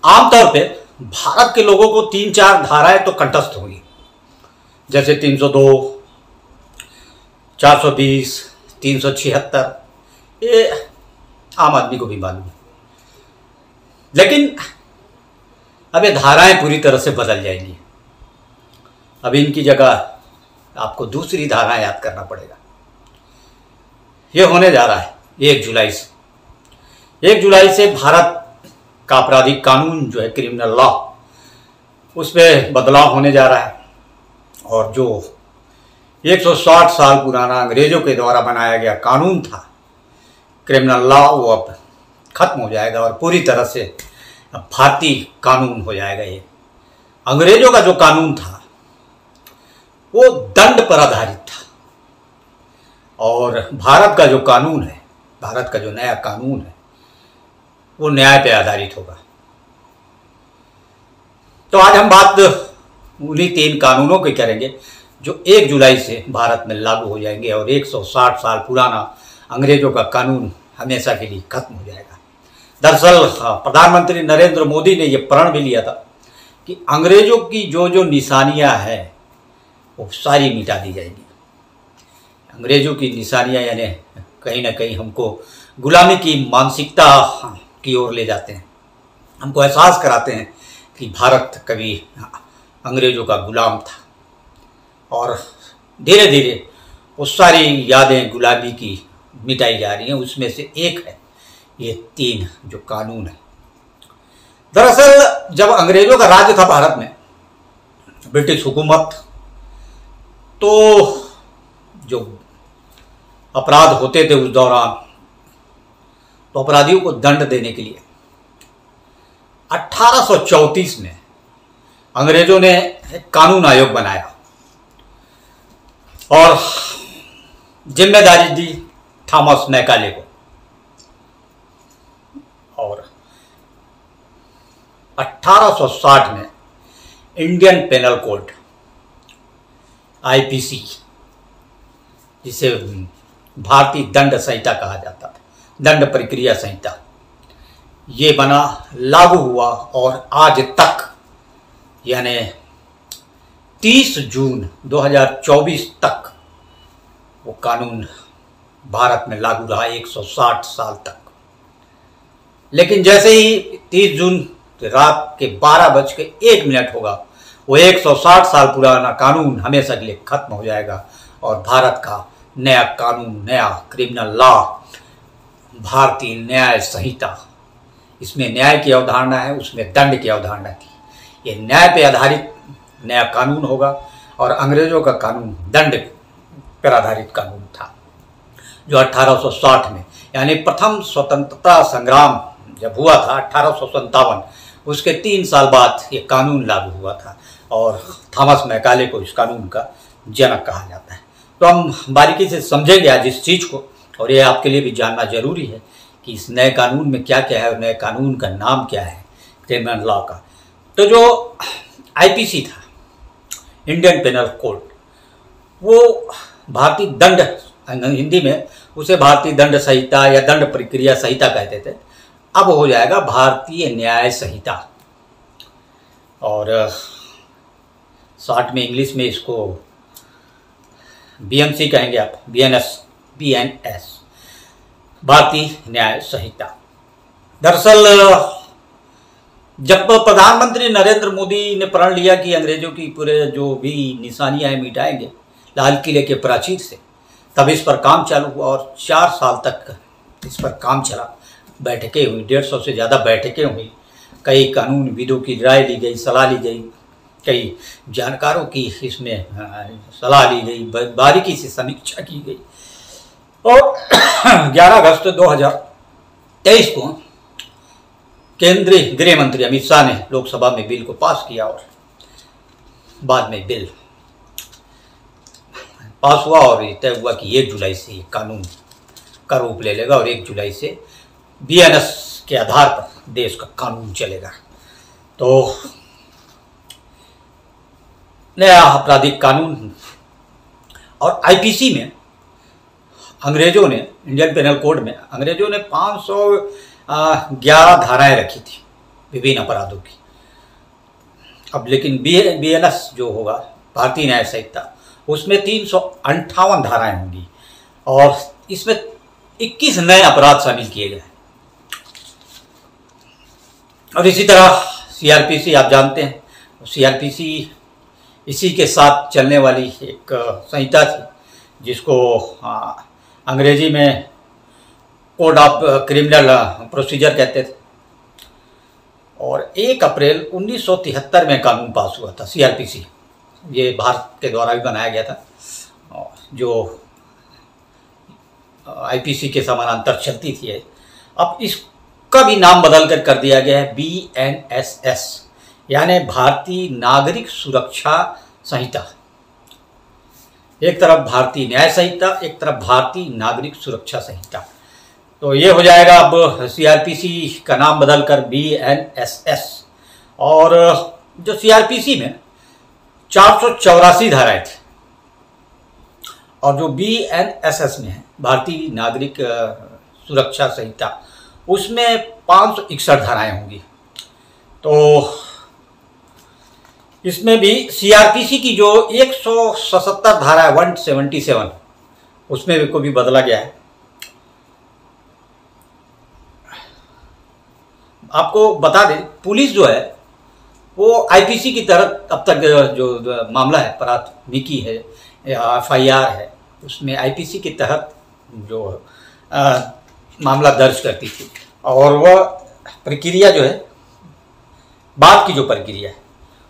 आमतौर पे भारत के लोगों को 3-4 धाराएं तो कंठस्थ होंगी, जैसे 302, 420, 376, ये आम आदमी को भी मालूम है। लेकिन अब ये धाराएं पूरी तरह से बदल जाएंगी। अब इनकी जगह आपको दूसरी धाराएं याद करना पड़ेगा। ये होने जा रहा है 1 जुलाई से। 1 जुलाई से भारत का आपराधिक कानून जो है, क्रिमिनल लॉ, उसमें बदलाव होने जा रहा है। और जो 160 साल पुराना अंग्रेजों के द्वारा बनाया गया कानून था, क्रिमिनल लॉ, वो अब खत्म हो जाएगा और पूरी तरह से भारतीय कानून हो जाएगा। ये अंग्रेजों का जो कानून था वो दंड पर आधारित था, और भारत का जो कानून है, भारत का जो नया कानून है, वो न्याय पे आधारित होगा। तो आज हम बात उन्हीं 3 कानूनों की करेंगे जो 1 जुलाई से भारत में लागू हो जाएंगे और 160 साल पुराना अंग्रेजों का कानून हमेशा के लिए खत्म हो जाएगा। दरअसल प्रधानमंत्री नरेंद्र मोदी ने यह प्रण भी लिया था कि अंग्रेजों की जो जो निशानियां हैं वो सारी मिटा दी जाएंगी। अंग्रेजों की निशानियां यानी कहीं ना कहीं हमको गुलामी की मानसिकता की ओर ले जाते हैं, हमको एहसास कराते हैं कि भारत कभी अंग्रेजों का गुलाम था। और धीरे धीरे वो सारी यादें गुलामी की मिटाई जा रही हैं। उसमें से एक है ये 3 जो कानून है। दरअसल जब अंग्रेजों का राज था भारत में, ब्रिटिश हुकूमत, तो जो अपराध होते थे उस दौरान, तो अपराधियों को दंड देने के लिए 1834 में अंग्रेजों ने एक कानून आयोग बनाया और जिम्मेदारी दी थॉमस मैकाले को। और 1860 में इंडियन पेनल कोड, आईपीसी, जिसे भारतीय दंड संहिता कहा जाता था, दंड प्रक्रिया संहिता, ये बना, लागू हुआ और आज तक यानी 30 जून 2024 तक वो कानून भारत में लागू रहा, 160 साल तक। लेकिन जैसे ही 30 जून रात के 12:01 होगा, वो 160 साल पुराना कानून हमेशा के लिए खत्म हो जाएगा और भारत का नया कानून, नया क्रिमिनल लॉ, भारतीय न्याय संहिता, इसमें न्याय की अवधारणा है, उसमें दंड की अवधारणा थी। ये न्याय पे आधारित नया कानून होगा और अंग्रेजों का कानून दंड पर आधारित कानून था, जो 1860 में, यानी प्रथम स्वतंत्रता संग्राम जब हुआ था 1857, उसके 3 साल बाद ये कानून लागू हुआ था और थॉमस मैकाले को इस कानून का जनक कहा जाता है। तो हम बारीकी से समझेंगे आज इस चीज़ को, और ये आपके लिए भी जानना जरूरी है कि इस नए कानून में क्या क्या है और नए कानून का नाम क्या है क्रिमिनल लॉ का। तो जो आईपीसी था, इंडियन पेनल कोड, वो भारतीय दंड, हिंदी में उसे भारतीय दंड संहिता या दंड प्रक्रिया संहिता कहते थे, अब हो जाएगा भारतीय न्याय संहिता। और शॉर्ट में इंग्लिश में इसको बीएनसी कहेंगे आप, बीएनएस, भारतीय न्याय संहिता। दरअसल जब प्रधानमंत्री नरेंद्र मोदी ने प्रण लिया कि अंग्रेजों की पूरे जो भी निशानियां हैं मिटाएंगे लाल किले के प्राचीर से, तब इस पर काम चालू हुआ और 4 साल तक इस पर काम चला। बैठकें हुई, 150 से ज़्यादा बैठकें हुई, कई कानून विदों की राय ली गई, सलाह ली गई, कई जानकारों की इसमें सलाह ली गई, बारीकी से समीक्षा की गई। और 11 अगस्त 2023 को केंद्रीय गृह मंत्री अमित शाह ने लोकसभा में बिल को पास किया और बाद में बिल पास हुआ और तय हुआ कि 1 जुलाई से ये कानून का रूप ले लेगा और 1 जुलाई से बीएनएस के आधार पर देश का कानून चलेगा। तो नया आपराधिक कानून और आईपीसी में अंग्रेजों ने, इंडियन पेनल कोड में अंग्रेजों ने 511 धाराएं रखी थी, विभिन्न अपराधों की। अब लेकिन BNS जो होगा, भारतीय न्याय संहिता, उसमें 358 धाराएं होंगी और इसमें 21 नए अपराध शामिल किए गए। और इसी तरह CRPC आप जानते हैं, CRPC इसी के साथ चलने वाली एक संहिता थी जिसको अंग्रेजी में कोड ऑफ क्रिमिनल प्रोसीजर कहते थे। और 1 अप्रैल 1973 में कानून पास हुआ था CRPC। ये भारत के द्वारा भी बनाया गया था, जो IPC के समानांतर चलती थी। अब इसका भी नाम बदल कर दिया गया है BNSS, यानी भारतीय नागरिक सुरक्षा संहिता। एक तरफ भारतीय न्याय संहिता, एक तरफ भारतीय नागरिक सुरक्षा संहिता। तो ये हो जाएगा अब CRPC का नाम बदलकर BNSS। और जो CRPC में 484 धाराएं थी और जो BNSS में है, भारतीय नागरिक सुरक्षा संहिता, उसमें 561 धाराएं होंगी। तो इसमें भी CRPC की जो 177 धारा है, 177, उसमें को भी बदला गया है। आपको बता दें, पुलिस जो है वो IPC की तहत अब तक जो मामला है, प्राथमिकी है या FIR है, उसमें IPC के तहत जो मामला दर्ज करती थी। और वह प्रक्रिया जो है, बाद की जो प्रक्रिया है,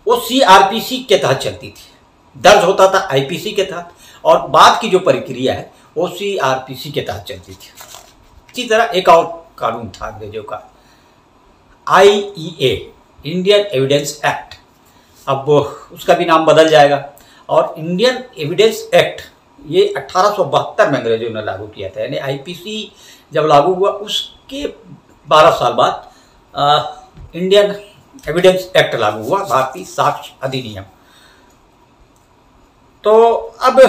वो CRPC के तहत चलती थी। दर्ज होता था IPC के तहत और बाद की जो प्रक्रिया है वो CRPC के तहत चलती थी। इसी तरह एक और कानून था अंग्रेजों का, IEA, इंडियन एविडेंस एक्ट। अब उसका भी नाम बदल जाएगा। और इंडियन एविडेंस एक्ट ये 1872 में अंग्रेजों ने लागू किया था, यानी IPC जब लागू हुआ उसके 12 साल बाद इंडियन एविडेंस एक्ट लागू हुआ, भारतीय साक्ष्य अधिनियम। तो अब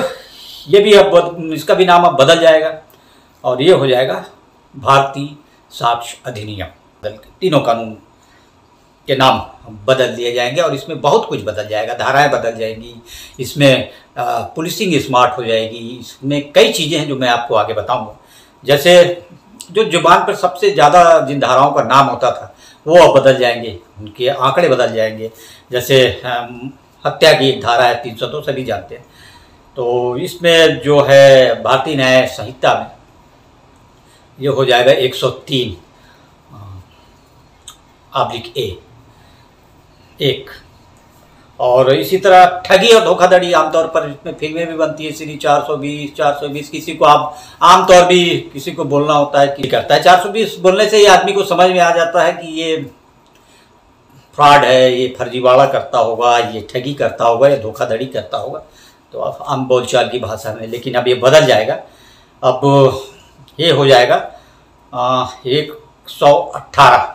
ये भी अब इसका भी नाम अब बदल जाएगा और ये हो जाएगा भारतीय साक्ष्य अधिनियम। तीनों कानून के नाम बदल दिए जाएंगे और इसमें बहुत कुछ बदल जाएगा, धाराएं बदल जाएंगी, इसमें पुलिसिंग स्मार्ट हो जाएगी, इसमें कई चीज़ें हैं जो मैं आपको आगे बताऊंगा। जैसे जो जुबान पर सबसे ज़्यादा जिन धाराओं का नाम होता था वो अब बदल जाएंगे, उनके आंकड़े बदल जाएंगे। जैसे हत्या की एक धारा है 302, सभी जानते हैं। तो इसमें जो है भारतीय न्याय संहिता में ये हो जाएगा 103/A एक। और इसी तरह ठगी और धोखाधड़ी, आमतौर पर इसमें फिल्में भी बनती है, सीरी 420। किसी को आप आमतौर भी किसी को बोलना होता है कि करता है 420, बोलने से ही आदमी को समझ में आ जाता है कि ये फ्रॉड है, ये फर्जीवाड़ा करता होगा, ये ठगी करता होगा, या धोखाधड़ी करता होगा। तो अब आम बोलचाल की भाषा में, लेकिन अब ये बदल जाएगा। अब ये हो जाएगा 118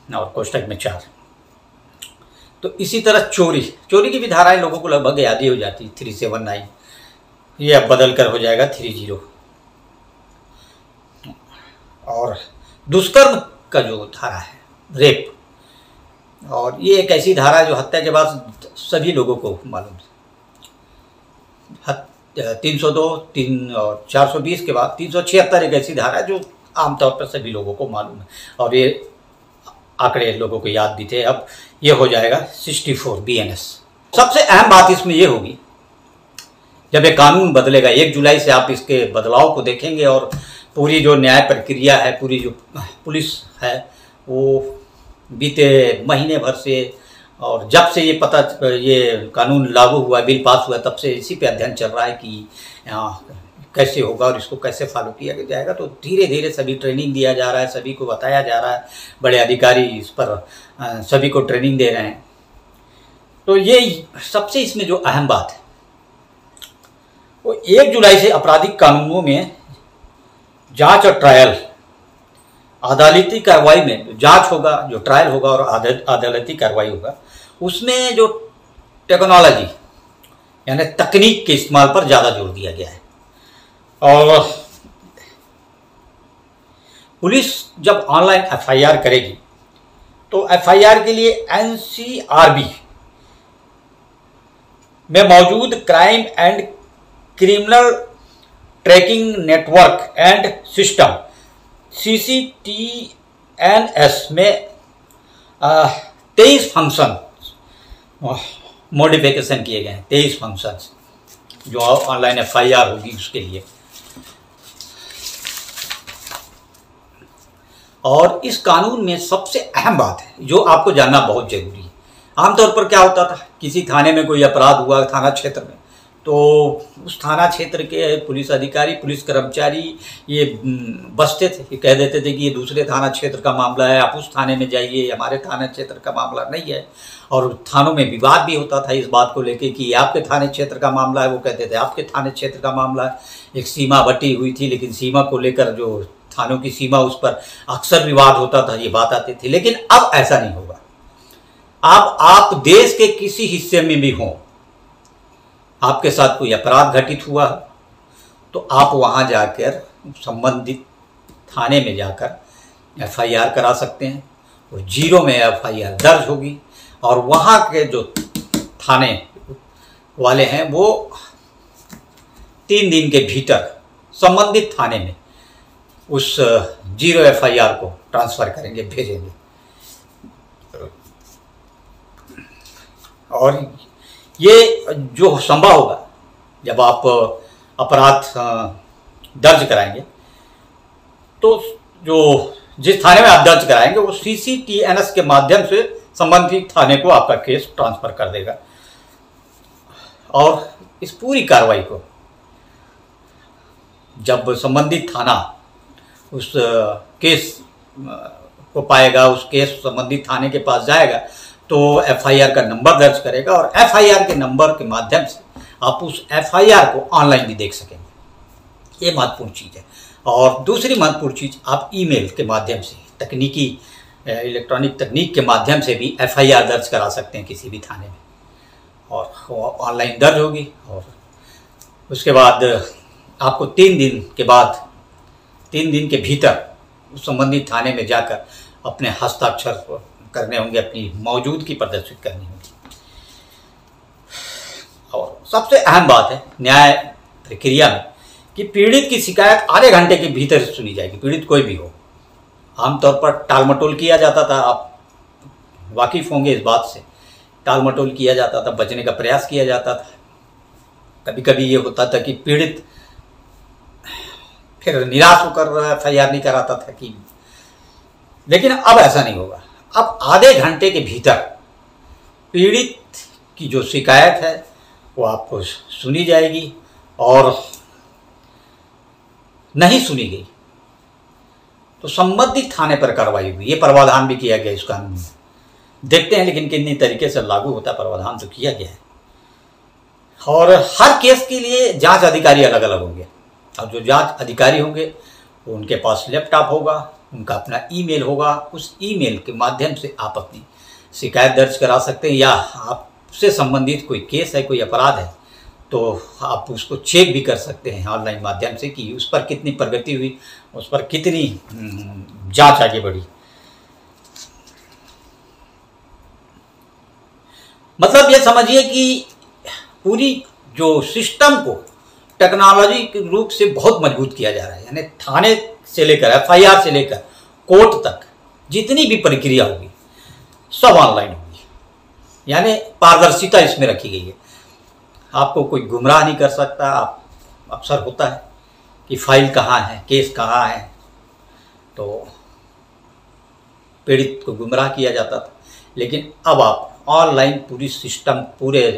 और कोष्टक में 4। तो इसी तरह चोरी की भी धाराएं लोगों को लगभग याद ही हो जाती, 379, ये अब बदल कर हो जाएगा 30। और दुष्कर्म का जो धारा है, रेप, और ये एक ऐसी धारा है जो हत्या के बाद सभी लोगों को मालूम है। 302, 3 और 420 के बाद 376 एक ऐसी धारा है जो आमतौर पर सभी लोगों को मालूम है और ये आंकड़े लोगों को याद भी थे। अब ये हो जाएगा 64 BNS। सबसे अहम बात इसमें ये होगी, जब ये कानून बदलेगा 1 जुलाई से, आप इसके बदलाव को देखेंगे और पूरी जो न्याय प्रक्रिया है, पूरी जो पुलिस है, वो बीते महीने भर से और जब से ये कानून लागू हुआ, बिल पास हुआ, तब से इसी पे अध्ययन चल रहा है कि कैसे होगा और इसको कैसे फॉलो किया जाएगा। तो धीरे धीरे सभी ट्रेनिंग दिया जा रहा है, सभी को बताया जा रहा है, बड़े अधिकारी इस पर सभी को ट्रेनिंग दे रहे हैं। तो ये सबसे इसमें जो अहम बात है वो 1 जुलाई से आपराधिक कानूनों में जांच और ट्रायल, अदालती कार्रवाई में जो जांच होगा, जो ट्रायल होगा और अदालती कार्रवाई होगा, उसमें जो टेक्नोलॉजी यानी तकनीक के इस्तेमाल पर ज़्यादा जोर दिया गया है। और पुलिस जब ऑनलाइन FIR करेगी तो एफआईआर के लिए एनसीआरबी में मौजूद crime and criminal tracking network and system CCTNS में 23 फंक्शन मॉडिफिकेशन किए गए हैं। 23 फंक्शंस जो ऑनलाइन एफआईआर होगी उसके लिए। और इस कानून में सबसे अहम बात है जो आपको जानना बहुत जरूरी है। आमतौर पर क्या होता था, किसी थाने में कोई अपराध हुआ थाना क्षेत्र में, तो उस थाना क्षेत्र के पुलिस अधिकारी, पुलिस कर्मचारी ये बसते थे, ये कह देते थे कि ये दूसरे थाना क्षेत्र का मामला है, आप उस थाने में जाइए, हमारे थाना क्षेत्र का मामला नहीं है। और थानों में विवाद भी होता था इस बात को लेके कि आपके थाने क्षेत्र का मामला है, वो कहते थे आपके थाने क्षेत्र का मामला है। एक सीमा बटी हुई थी, लेकिन सीमा को लेकर जो थानों की सीमा उस पर अक्सर विवाद होता था, ये बात आती थी। लेकिन अब ऐसा नहीं होगा। अब आप देश के किसी हिस्से में भी हों, आपके साथ कोई अपराध घटित हुआ तो आप वहां जाकर संबंधित थाने में जाकर एफआईआर करा सकते हैं और 0 में एफआईआर दर्ज होगी। और वहां के जो थाने वाले हैं वो 3 दिन के भीतर संबंधित थाने में उस 0 एफआईआर को ट्रांसफर करेंगे, भेजेंगे। और ये जो संभव होगा जब आप अपराध दर्ज कराएंगे, तो जो जिस थाने में आप दर्ज कराएंगे वो CCTNS के माध्यम से संबंधित थाने को आपका केस ट्रांसफर कर देगा। और इस पूरी कार्रवाई को जब संबंधित थाना उस केस को पाएगा, उस केस संबंधित थाने के पास जाएगा, तो एफआईआर का नंबर दर्ज करेगा और एफआईआर के नंबर के माध्यम से आप उस एफआईआर को ऑनलाइन भी देख सकेंगे। ये महत्वपूर्ण चीज़ है। और दूसरी महत्वपूर्ण चीज़, आप ईमेल के माध्यम से, तकनीकी इलेक्ट्रॉनिक तकनीक के माध्यम से भी एफआईआर दर्ज करा सकते हैं किसी भी थाने में, और ऑनलाइन दर्ज होगी। और उसके बाद आपको 3 दिन के बाद, 3 दिन के भीतर उस संबंधित थाने में जाकर अपने हस्ताक्षर करने होंगे, अपनी मौजूदगी प्रदर्शित करनी होगी। और सबसे अहम बात है न्याय प्रक्रिया में कि पीड़ित की शिकायत आधे घंटे के भीतर सुनी जाएगी, पीड़ित कोई भी हो। आमतौर पर टालमटोल किया जाता था, आप वाकिफ होंगे इस बात से, टालमटोल किया जाता था, बचने का प्रयास किया जाता था। कभी कभी ये होता था कि पीड़ित फिर निराश होकर एफआईआर नहीं कराता था कि, लेकिन अब ऐसा नहीं होगा। अब आधे घंटे के भीतर पीड़ित की जो शिकायत है वो आपको सुनी जाएगी, और नहीं सुनी गई तो संबंधित थाने पर कार्रवाई होगी। ये प्रावधान भी किया गया इस कानून में। देखते हैं लेकिन कितनी तरीके से लागू होता है, प्रावधान तो किया गया है। और हर केस के लिए जांच अधिकारी अलग अलग होंगे, और जो जांच अधिकारी होंगे वो उनके पास लैपटॉप होगा, उनका अपना ईमेल होगा। उस ईमेल के माध्यम से आप अपनी शिकायत दर्ज करा सकते हैं, या आपसे संबंधित कोई केस है, कोई अपराध है, तो आप उसको चेक भी कर सकते हैं ऑनलाइन माध्यम से कि उस पर कितनी प्रगति हुई, उस पर कितनी जांच आगे बढ़ी। मतलब ये समझिए कि पूरी जो सिस्टम को टेक्नोलॉजी के रूप से बहुत मजबूत किया जा रहा है। यानी थाने से लेकर एफआईआर से लेकर कोर्ट तक जितनी भी प्रक्रिया होगी सब ऑनलाइन होगी। यानी पारदर्शिता इसमें रखी गई है। आपको कोई गुमराह नहीं कर सकता। आप अक्सर होता है कि फाइल कहाँ है, केस कहाँ है, तो पीड़ित को गुमराह किया जाता था। लेकिन अब आप ऑनलाइन पूरी सिस्टम, पूरे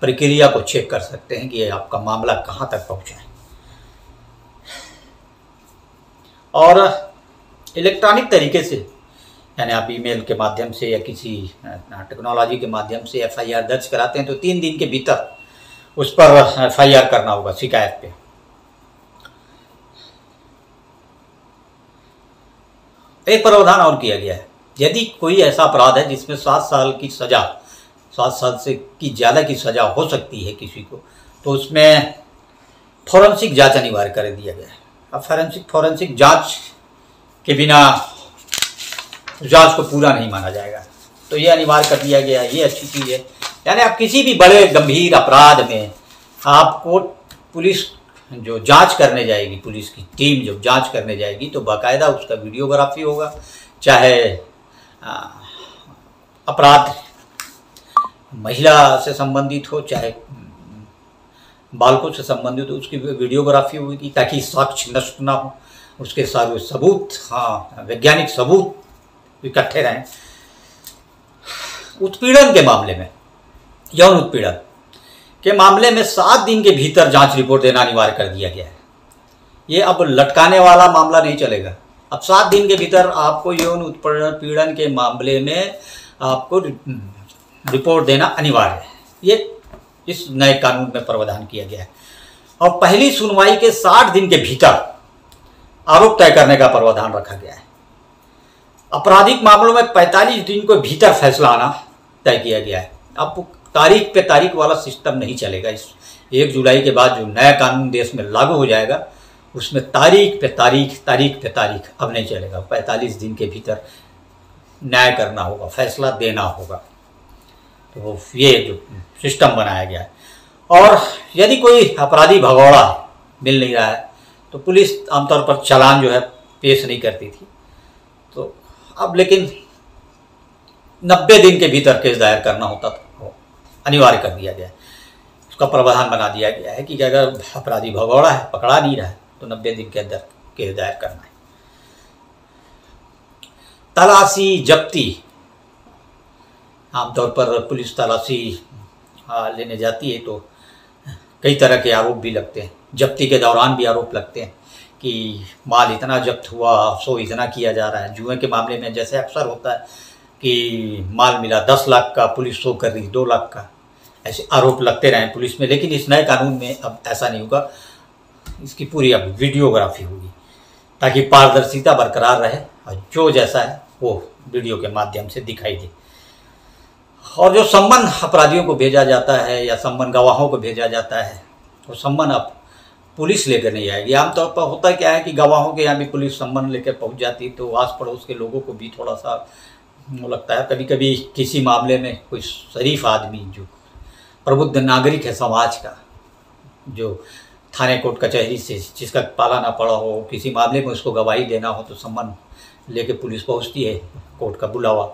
प्रक्रिया को चेक कर सकते हैं कि आपका मामला कहाँ तक पहुँचा है। और इलेक्ट्रॉनिक तरीके से, यानी आप ईमेल के माध्यम से या किसी टेक्नोलॉजी के माध्यम से एफआईआर दर्ज कराते हैं तो 3 दिन के भीतर उस पर एफआईआर करना होगा शिकायत पे। एक प्रावधान और किया गया है, यदि कोई ऐसा अपराध है जिसमें 7 साल की सजा, 7 साल से की ज़्यादा की सजा हो सकती है किसी को, तो उसमें फॉरेंसिक जांच अनिवार्य कर दिया गया है। अब फॉरेंसिक जांच के बिना उस जांच को पूरा नहीं माना जाएगा। तो ये अनिवार्य कर दिया गया, ये अच्छी चीज़ है। यानी आप किसी भी बड़े गंभीर अपराध में आपको पुलिस जो जांच करने जाएगी, पुलिस की टीम जब जांच करने जाएगी तो बाकायदा उसका वीडियोग्राफी होगा, चाहे अपराध महिला से संबंधित हो चाहे बालकों से संबंधित हो, उसकी वीडियोग्राफी होगी ताकि साक्ष्य नष्ट ना हो, उसके सारे सबूत, वैज्ञानिक सबूत इकट्ठे रहें। उत्पीड़न के मामले में, यौन उत्पीड़न के मामले में 7 दिन के भीतर जांच रिपोर्ट देना अनिवार्य कर दिया गया है। ये अब लटकाने वाला मामला नहीं चलेगा। अब 7 दिन के भीतर आपको यौन उत्पीड़न के मामले में आपको रिपोर्ट देना अनिवार्य है। ये इस नए कानून में प्रावधान किया गया है। और पहली सुनवाई के 60 दिन के भीतर आरोप तय करने का प्रावधान रखा गया है। आपराधिक मामलों में 45 दिन के भीतर फैसला आना तय किया गया है। अब तारीख पे तारीख वाला सिस्टम नहीं चलेगा। इस 1 जुलाई के बाद जो नया कानून देश में लागू हो जाएगा उसमें तारीख पे तारीख अब नहीं चलेगा। 45 दिन के भीतर न्याय करना होगा, फैसला देना होगा। तो ये जो सिस्टम बनाया गया है। और यदि कोई अपराधी भगौड़ा मिल नहीं रहा है तो पुलिस आमतौर पर चालान जो है पेश नहीं करती थी। तो अब लेकिन 90 दिन के भीतर केस दायर करना होता था, अनिवार्य कर दिया गया है। उसका प्रावधान बना दिया गया है कि अगर अपराधी भगौड़ा है, पकड़ा नहीं रहा है, तो 90 दिन के अंदर केस दायर करना है। तलाशी जब्ती, आमतौर पर पुलिस तलाशी लेने जाती है तो कई तरह के आरोप भी लगते हैं। जब्ती के दौरान भी आरोप लगते हैं कि माल इतना जब्त हुआ, सो इतना किया जा रहा है। जुए के मामले में जैसे अक्सर होता है कि माल मिला 10 लाख का, पुलिस शो कर रही 2 लाख का, ऐसे आरोप लगते रहे पुलिस में। लेकिन इस नए कानून में अब ऐसा नहीं होगा। इसकी पूरी अब वीडियोग्राफी होगी ताकि पारदर्शिता बरकरार रहे और जो जैसा है वो वीडियो के माध्यम से दिखाई दे। और जो सम्मन अपराधियों को भेजा जाता है या सम्मन गवाहों को भेजा जाता है, वो सम्मन अब पुलिस लेकर नहीं आएगी। आमतौर पर होता क्या है कि गवाहों के यहाँ भी पुलिस सम्मन लेकर पहुँच जाती है तो आस पड़ोस के लोगों को भी थोड़ा सा लगता है। कभी कभी किसी मामले में कोई शरीफ आदमी जो प्रबुद्ध नागरिक है समाज का, जो थाने कोर्ट कचहरी से जिसका पाला ना पड़ा हो, किसी मामले में उसको गवाही देना हो तो सम्मन लेके पुलिस पहुंचती है, कोर्ट का बुलावा,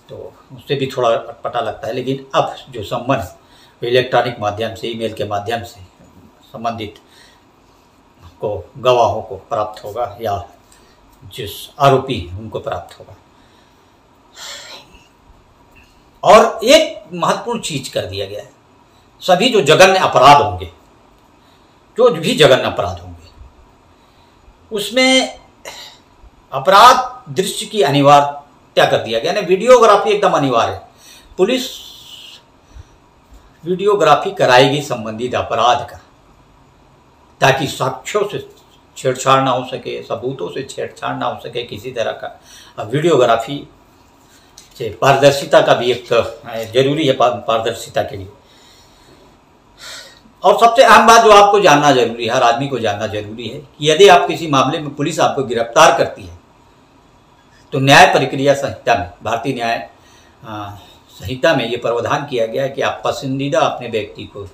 तो उससे भी थोड़ा पता लगता है। लेकिन अब जो सम्मन इलेक्ट्रॉनिक माध्यम से, ईमेल के माध्यम से संबंधित को गवाहों को प्राप्त होगा या जिस आरोपी उनको प्राप्त होगा। और एक महत्वपूर्ण चीज कर दिया गया है, सभी जो जघन्य अपराध होंगे, जो भी जघन्य अपराध होंगे, उसमें अपराध दृश्य की अनिवार्यता कर दिया गया। यानी वीडियोग्राफी एकदम अनिवार्य है। पुलिस वीडियोग्राफी कराएगी संबंधित अपराध का ताकि साक्ष्यों से छेड़छाड़ ना हो सके, सबूतों से छेड़छाड़ ना हो सके किसी तरह का। अब वीडियोग्राफी से पारदर्शिता का भी एक जरूरी है, पारदर्शिता के लिए। और सबसे अहम बात जो आपको जानना जरूरी है, हर आदमी को जानना जरूरी है कि यदि आप किसी मामले में पुलिस आपको गिरफ्तार करती है तो न्याय प्रक्रिया संहिता में, भारतीय न्याय संहिता में ये प्रावधान किया गया है कि आप पसंदीदा अपने व्यक्ति को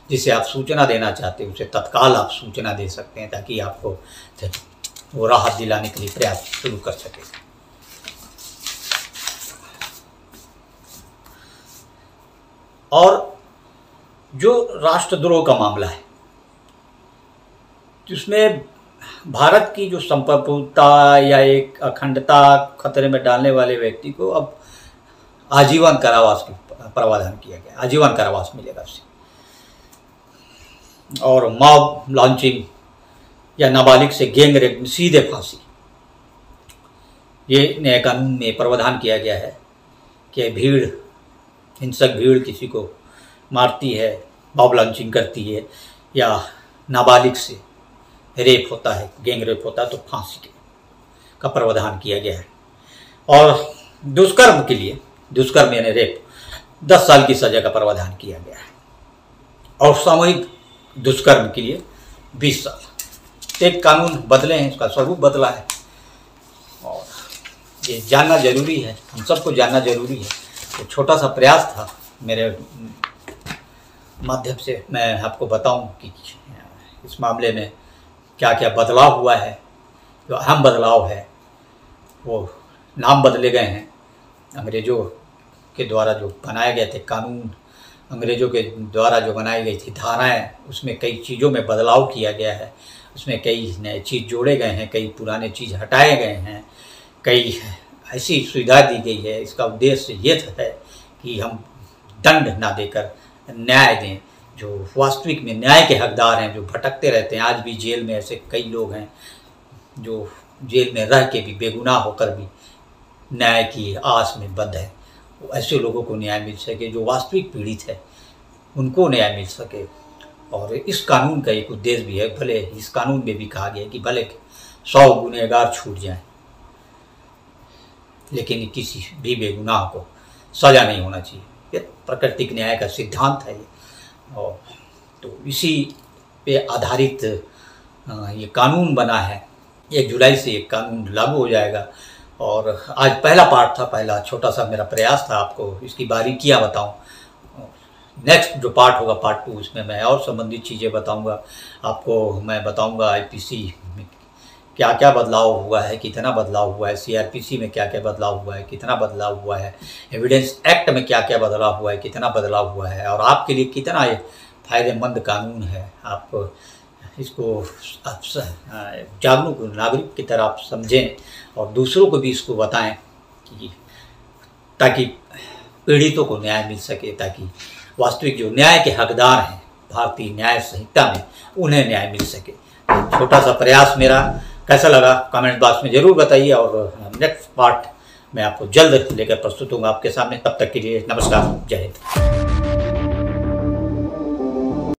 जिसे आप सूचना देना चाहते हैं उसे तत्काल आप सूचना दे सकते हैं ताकि आपको वो राहत दिलाने के लिए प्रयास शुरू कर सके। और जो राष्ट्रद्रोह का मामला है जिसमें भारत की जो संप्रभुता या एक अखंडता खतरे में डालने वाले व्यक्ति को अब आजीवन कारावास का प्रावधान किया गया, आजीवन कारावास मिलेगा उसे। और मॉब लॉन्चिंग या नाबालिग से गैंग रेप में सीधे फांसी, ये नए कानून में प्रावधान किया गया है कि भीड़, हिंसक भीड़ किसी को मारती है, मॉब लॉन्चिंग करती है या नाबालिग से रेप होता है, गैंग रेप होता है तो फांसी का प्रावधान किया गया है। और दुष्कर्म के लिए, दुष्कर्म यानी रेप, 10 साल की सजा का प्रावधान किया गया है। और सामूहिक दुष्कर्म के लिए 20 साल। एक कानून बदले हैं, इसका स्वरूप बदला है और ये जानना ज़रूरी है, हम सबको जानना ज़रूरी है। तो छोटा सा प्रयास था मेरे माध्यम से मैं आपको बताऊं कि इस मामले में क्या क्या बदलाव हुआ है। जो अहम बदलाव है वो नाम बदले गए हैं, अंग्रेज़ों के द्वारा जो बनाए गए थे कानून, अंग्रेज़ों के द्वारा जो बनाई गई थी धाराएं, उसमें कई चीज़ों में बदलाव किया गया है। उसमें कई नए चीज़ जोड़े गए हैं, कई पुराने चीज़ हटाए गए हैं, कई ऐसी सुविधा दी गई है। इसका उद्देश्य ये है कि हम दंड ना देकर न्याय दें। जो वास्तविक में न्याय के हकदार हैं, जो भटकते रहते हैं, आज भी जेल में ऐसे कई लोग हैं जो जेल में रह के भी बेगुनाह होकर भी न्याय की आस में बंद है। ऐसे लोगों को न्याय मिल सके, जो वास्तविक पीड़ित है उनको न्याय मिल सके। और इस कानून का एक उद्देश्य भी है, भले इस कानून में भी कहा गया है कि भले 100 गुनहगार छूट जाएं, लेकिन किसी भी बेगुनाह को सजा नहीं होना चाहिए। ये प्राकृतिक न्याय का सिद्धांत है और तो इसी पे आधारित ये कानून बना है। 1 जुलाई से ये कानून लागू हो जाएगा। और आज पहला पार्ट था, पहला छोटा सा मेरा प्रयास था आपको इसकी बारीकियाँ बताऊं। नेक्स्ट जो पार्ट होगा पार्ट 2, उसमें मैं और संबंधित चीज़ें बताऊंगा आपको। मैं बताऊंगा आईपीसी में क्या क्या बदलाव हुआ है, कितना बदलाव हुआ है, सीआरपीसी में क्या क्या बदलाव हुआ है, कितना बदलाव हुआ है, एविडेंस एक्ट में क्या क्या बदलाव हुआ है, कितना बदलाव हुआ है, और आपके लिए कितना ये फ़ायदेमंद कानून है। आप इसको जागरूक नागरिक की तरह आप समझें और दूसरों को भी इसको बताएं कि ताकि पीड़ितों को न्याय मिल सके, ताकि वास्तविक जो न्याय के हकदार हैं भारतीय न्याय संहिता में उन्हें न्याय मिल सके। छोटा सा प्रयास मेरा कैसा लगा कमेंट बॉक्स में ज़रूर बताइए और नेक्स्ट पार्ट मैं आपको जल्द लेकर प्रस्तुत होऊंगा आपके सामने। तब तक के लिए नमस्कार, जय हिंद।